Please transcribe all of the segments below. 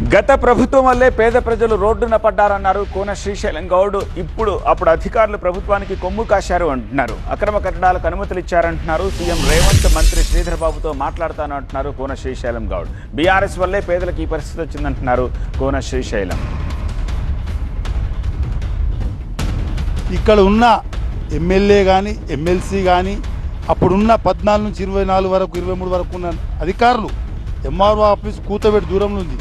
గత ప్రభుత్వం వల్లే పేద ప్రజలు రోడ్డున పడ్డారన్నారు కోన శ్రీశైలం గౌడ్. అప్పుడు అధికారులు ప్రభుత్వానికి కొమ్ము కాశారు అంటున్నారు. అక్రమ కట్టడాలకు అనుమతులు ఇచ్చారంటున్నారు. సీఎం రేవంత్ మంత్రి శ్రీధర్ బాబుతో మాట్లాడతాను అంటున్నారు కోన శ్రీశైలం గౌడ్. బీఆర్ఎస్ వల్లే పేదలకు ఈ పరిస్థితి వచ్చిందంటున్నారు కోన శ్రీశైలం. ఇక్కడ ఉన్న ఎమ్మెల్యే కానీ ఎమ్మెల్సీ కానీ అప్పుడున్న 14 నుంచి 24 వరకు 23 వరకు ఉన్న అధికారులు ఎంఆర్ఓ ఆఫీస్ కూతబెట్టి దూరంలో ఉంది.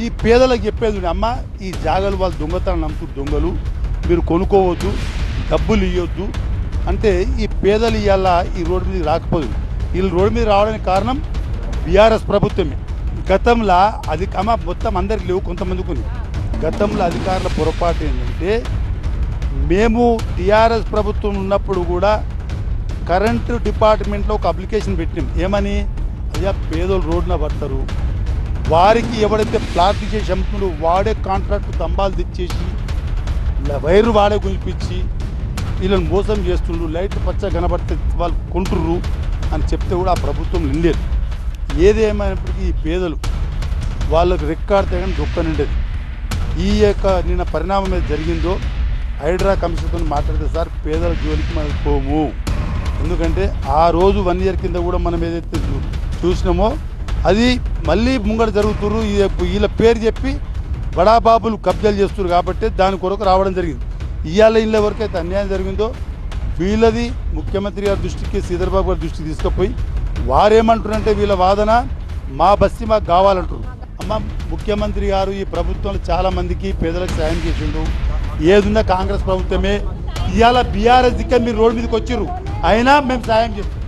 ఈ పేదలకు చెప్పేది అమ్మ, ఈ జాగాలు వాళ్ళు దొంగతనం నమ్ముతూ దొంగలు, మీరు కొనుక్కోవద్దు, డబ్బులు ఇవ్వద్దు అంటే ఈ పేదలు ఇవాళ ఈ రోడ్డు మీద రాకపోదు. వీళ్ళు రోడ్డు మీద రావడానికి కారణం బీఆర్ఎస్ ప్రభుత్వమే. గతంలో మొత్తం అందరికి లేవు, కొంతమందికి ఉంది. గతంలో అధికారుల పొరపాటు ఏంటంటే, మేము టీఆర్ఎస్ ప్రభుత్వం ఉన్నప్పుడు కూడా కరెంటు డిపార్ట్మెంట్లో ఒక అప్లికేషన్ పెట్టినాం. ఏమని, అయ్యా పేదోళ్ళు రోడ్డున పడతారు, వారికి ఎవడైతే ప్లాస్టిక్ చేసి అమ్ముతున్నాడో వాడే కాంట్రాక్ట్ తంబాలు తెచ్చేసి వైర్లు వాడే గుంజిపించి వీళ్ళని మోసం చేస్తుండ్రు, లైట్లు పచ్చ కనబడితే వాళ్ళు కొంటుర్రు అని చెప్తే కూడా ఆ ప్రభుత్వం నిండేది. ఏదేమైనప్పటికీ ఈ పేదలు వాళ్ళకు రెక్కాడితే కానీ దొక్క నిండేది. ఈ యొక్క నిన్న పరిణామం మీద జరిగిందో హైడ్రా కమిషన్తో మాట్లాడితే, సార్ పేదల జోలికి మనం పోము, ఎందుకంటే ఆ రోజు 1 ఇయర్ కింద కూడా మనం ఏదైతే చూసినామో అది మళ్ళీ ముంగట జరుగుతున్నారు. వీళ్ళ పేరు చెప్పి బడాబాబులు కబ్జాలు చేస్తున్నారు కాబట్టి దాని కొరకు రావడం జరిగింది. ఇవాళ ఇళ్ళ ఎవరికైతే అన్యాయం జరిగిందో వీళ్ళది ముఖ్యమంత్రి గారి దృష్టికి, శ్రీధర్ బాబు గారి దృష్టికి తీసుకుపోయి వారేమంటారంటే, వీళ్ళ వాదన మా బస్తీ మాకు కావాలంటారు. అమ్మ, ముఖ్యమంత్రి గారు ఈ ప్రభుత్వంలో చాలామందికి పేదలకు సాయం చేసిండు. ఏదున్నా కాంగ్రెస్ ప్రభుత్వమే. ఇవాళ బీఆర్ఎస్ దిక్క మీరు రోడ్డు మీదకి వచ్చిర్రు, అయినా మేము సాయం చేస్తాం.